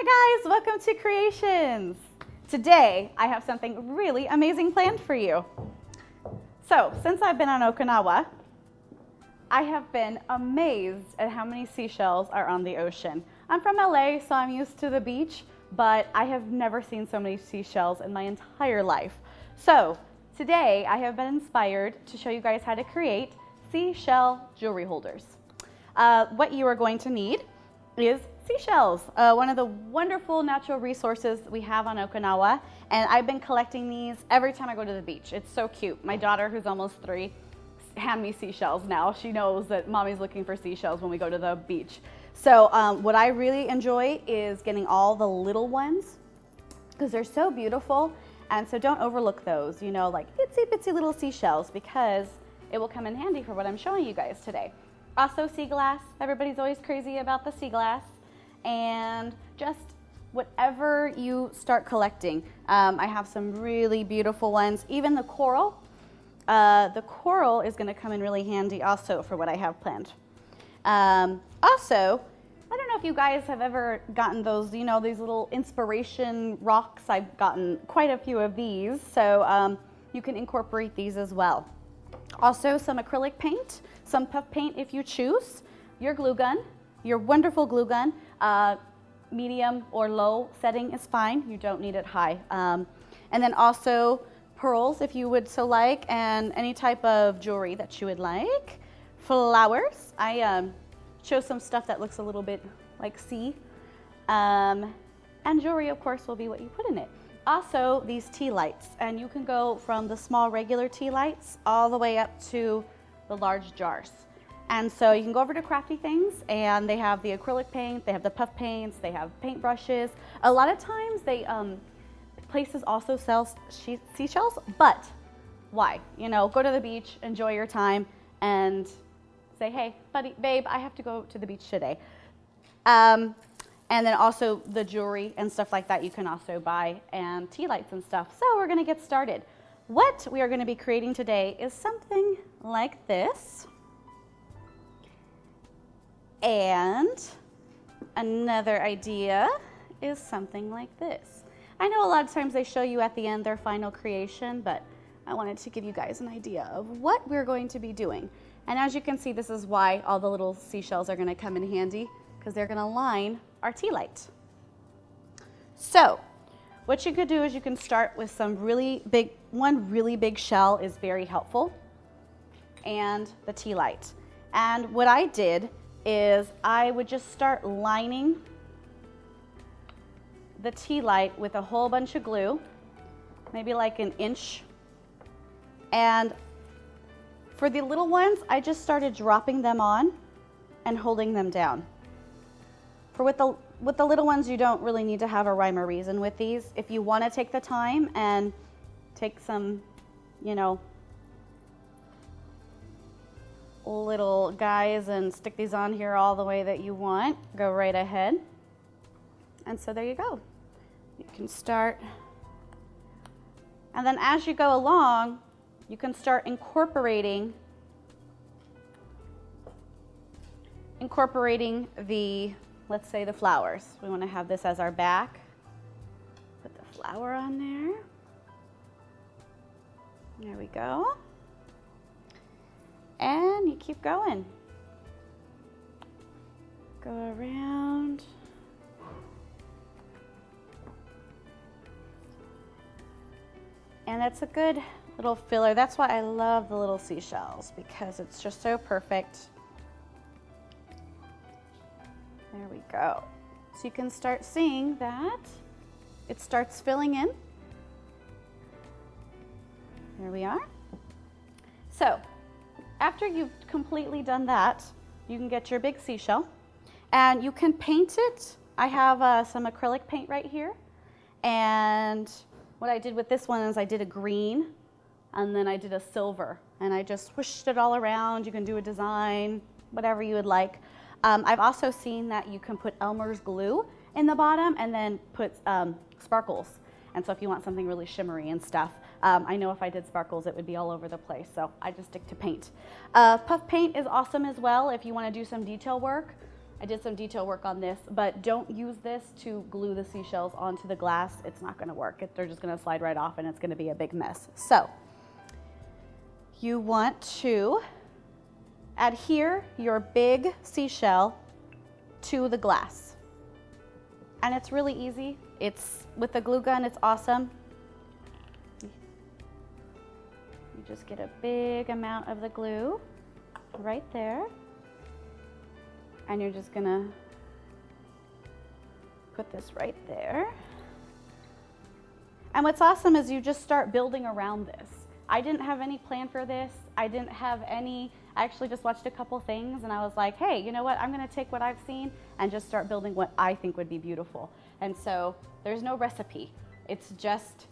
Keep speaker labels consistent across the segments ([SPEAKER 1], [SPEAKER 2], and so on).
[SPEAKER 1] Hi guys, welcome to Creations. Today I have something really amazing planned for you. So since I've been on Okinawa, I have been amazed at how many seashells are on the ocean. I'm from LA, so I'm used to the beach, but I have never seen so many seashells in my entire life. So today I have been inspired to show you guys how to create seashell jewelry holders. What you are going to need is seashells, one of the wonderful natural resources we have on Okinawa, and I've been collecting these every time I go to the beach. It's so cute. My daughter, who's almost 3, hand me seashells now. She knows that mommy's looking for seashells when we go to the beach. So what I really enjoy is getting all the little ones because they're so beautiful, and so don't overlook those, you know, like itsy bitsy little seashells, because it will come in handy for what I'm showing you guys today. Also sea glass, everybody's always crazy about the sea glass, and just whatever you start collecting. I have some really beautiful ones, even the coral. The coral is gonna come in really handy also for what I have planned. Also, I don't know if you guys have ever gotten those, you know, these little inspiration rocks. I've gotten quite a few of these, so you can incorporate these as well. Also some acrylic paint, some puff paint if you choose, your glue gun, your wonderful glue gun, medium or low setting is fine, you don't need it high. And then also pearls if you would so like, and any type of jewelry that you would like. Flowers, I chose some stuff that looks a little bit like sea. And jewelry of course will be what you put in it. Also these tea lights, and you can go from the small regular tea lights all the way up to the large jars. And so you can go over to Crafty Things, and they have the acrylic paint, they have the puff paints, they have paint brushes. A lot of times they places also sell seashells, but why? You know, go to the beach, enjoy your time, and say, hey, buddy, babe, I have to go to the beach today. And then also the jewelry and stuff like that you can also buy, and tea lights and stuff. So we're gonna get started. What we are gonna be creating today is something like this. And another idea is something like this. I know a lot of times they show you at the end their final creation, but I wanted to give you guys an idea of what we're going to be doing. And as you can see, this is why all the little seashells are gonna come in handy, because they're gonna line our tea light. So what you could do is you can start with some really big, one really big shell is very helpful, and the tea light. And what I did is I would just start lining the tea light with a whole bunch of glue, maybe like an inch. And for the little ones, I just started dropping them on and holding them down. For with the little ones, you don't really need to have a rhyme or reason with these. If you want to take the time and take some, you know, little guys and stick these on here all the way that you want, go right ahead. And so there you go. You can start. And then as you go along, you can start incorporating the, let's say, the flowers. We want to have this as our back. Put the flower on there. There we go. And you keep going. Go around. And it's a good little filler. That's why I love the little seashells, because it's just so perfect. There we go. So you can start seeing that it starts filling in. There we are. So after you've completely done that, you can get your big seashell and you can paint it. I have some acrylic paint right here. And what I did with this one is I did a green and then I did a silver, and I just swished it all around. You can do a design, whatever you would like. I've also seen that you can put Elmer's glue in the bottom and then put sparkles. And so if you want something really shimmery and stuff, I know if I did sparkles, it would be all over the place. So I just stick to paint. Puff paint is awesome as well if you want to do some detail work. I did some detail work on this, but don't use this to glue the seashells onto the glass. It's not gonna work. They're just gonna slide right off and it's gonna be a big mess. So you want to adhere your big seashell to the glass. And it's really easy. It's with the glue gun, it's awesome. You just get a big amount of the glue right there. And you're just gonna put this right there. And what's awesome is you just start building around this. I didn't have any plan for this. I actually just watched a couple things and I was like, hey, you know what? I'm gonna take what I've seen and just start building what I think would be beautiful. And so there's no recipe. It's just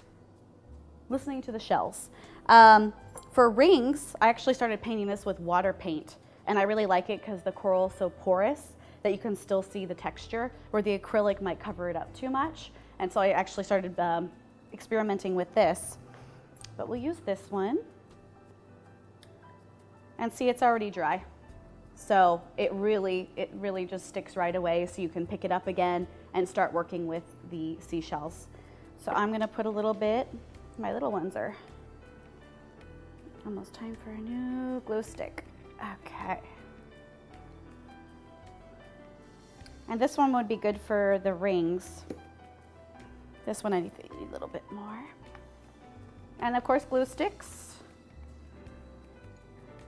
[SPEAKER 1] listening to the shells. For rings, I actually started painting this with water paint. And I really like it because the coral is so porous that you can still see the texture, where the acrylic might cover it up too much. And so I actually started experimenting with this. But we'll use this one. And see, it's already dry. So it really just sticks right away, so you can pick it up again and start working with the seashells. So I'm gonna put a little bit, my little ones are almost time for a new glue stick. Okay. And this one would be good for the rings. This one I need a little bit more. And of course, glue sticks.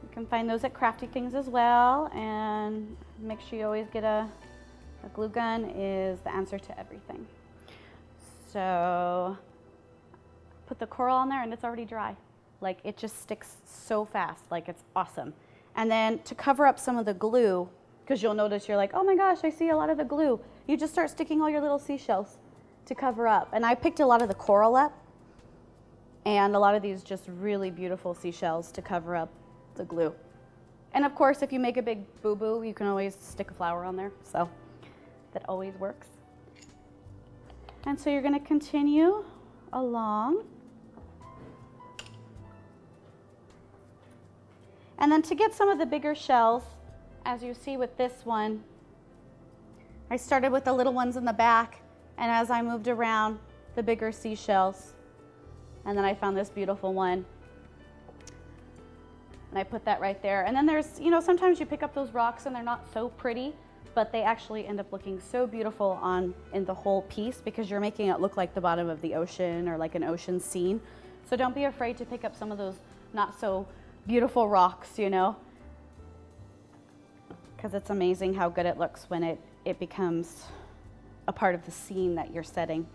[SPEAKER 1] You can find those at Crafty Things as well. And make sure you always get a glue gun is the answer to everything. So put the coral on there and it's already dry. Like it just sticks so fast, like it's awesome. And then to cover up some of the glue, because you'll notice you're like, oh my gosh, I see a lot of the glue. You just start sticking all your little seashells to cover up. And I picked a lot of the coral up and a lot of these just really beautiful seashells to cover up the glue. And of course, if you make a big boo-boo, you can always stick a flower on there. So that always works. And so you're gonna continue along. And then to get some of the bigger shells, as you see with this one, I started with the little ones in the back, and as I moved around, the bigger seashells. And then I found this beautiful one. And I put that right there. And then there's, you know, sometimes you pick up those rocks and they're not so pretty, but they actually end up looking so beautiful in the whole piece because you're making it look like the bottom of the ocean or like an ocean scene. So don't be afraid to pick up some of those not so beautiful rocks, you know, because it's amazing how good it looks when it becomes a part of the scene that you're setting.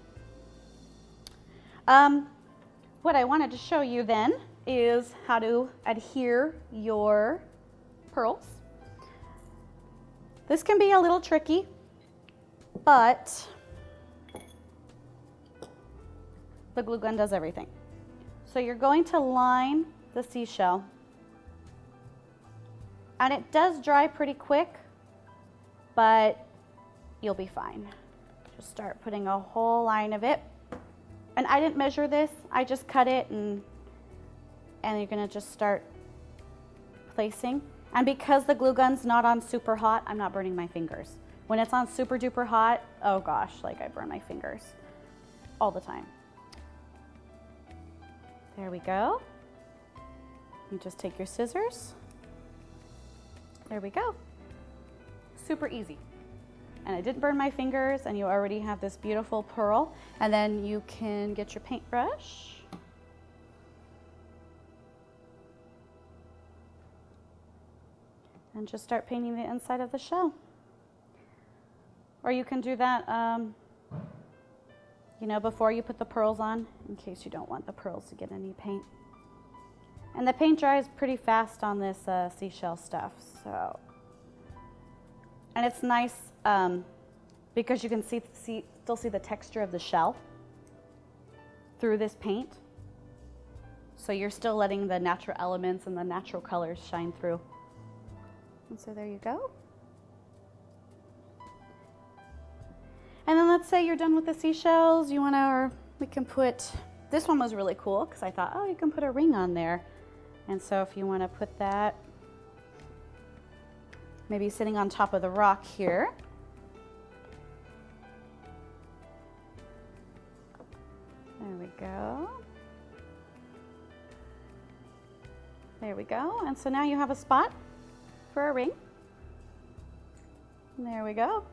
[SPEAKER 1] What I wanted to show you then is how to adhere your pearls. This can be a little tricky, but the glue gun does everything. So you're going to line the seashell. And it does dry pretty quick, but you'll be fine. Just start putting a whole line of it. And I didn't measure this, I just cut it and you're gonna just start placing. And because the glue gun's not on super hot, I'm not burning my fingers. When it's on super duper hot, oh gosh, like I burn my fingers all the time. There we go. You just take your scissors. There we go. Super easy. And I didn't burn my fingers, and you already have this beautiful pearl. And then you can get your paintbrush. And just start painting the inside of the shell. Or you can do that, you know, before you put the pearls on, in case you don't want the pearls to get any paint. And the paint dries pretty fast on this seashell stuff, so. And it's nice because you can still see the texture of the shell through this paint. So you're still letting the natural elements and the natural colors shine through. And so there you go. And then let's say you're done with the seashells, you wanna, or we can put, this one was really cool because I thought, oh, you can put a ring on there. And so if you wanna put that maybe sitting on top of the rock here. There we go. There we go. And so now you have a spot for a ring. There we go.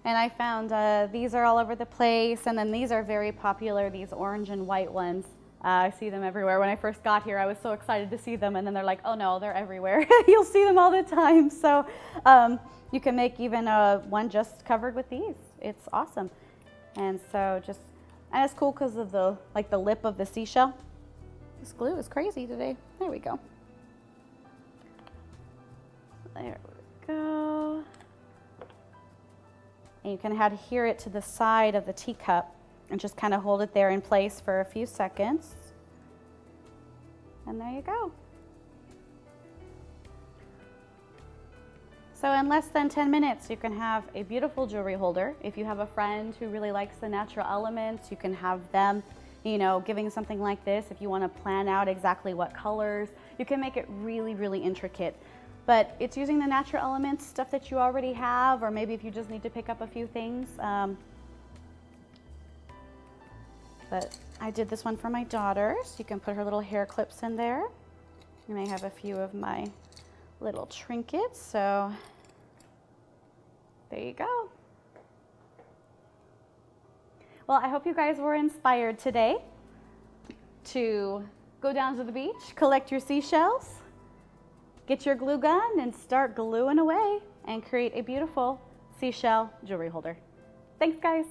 [SPEAKER 1] And I found these are all over the place, and then these are very popular, these orange and white ones. I see them everywhere. When I first got here, I was so excited to see them, and then they're like, oh no, they're everywhere. You'll see them all the time. So you can make even one just covered with these. It's awesome. And so and it's cool because of the lip of the seashell. This glue is crazy today. There we go. There we go. And you can adhere it to the side of the teacup and just kind of hold it there in place for a few seconds. And there you go. So in less than 10 minutes, you can have a beautiful jewelry holder. If you have a friend who really likes the natural elements, you can have them, giving something like this. If you want to plan out exactly what colors, you can make it really, really intricate. But it's using the natural elements, stuff that you already have, or maybe if you just need to pick up a few things. But I did this one for my daughter, so you can put her little hair clips in there. You may have a few of my little trinkets, so there you go. Well, I hope you guys were inspired today to go down to the beach, collect your seashells, get your glue gun, and start gluing away and create a beautiful seashell jewelry holder. Thanks, guys.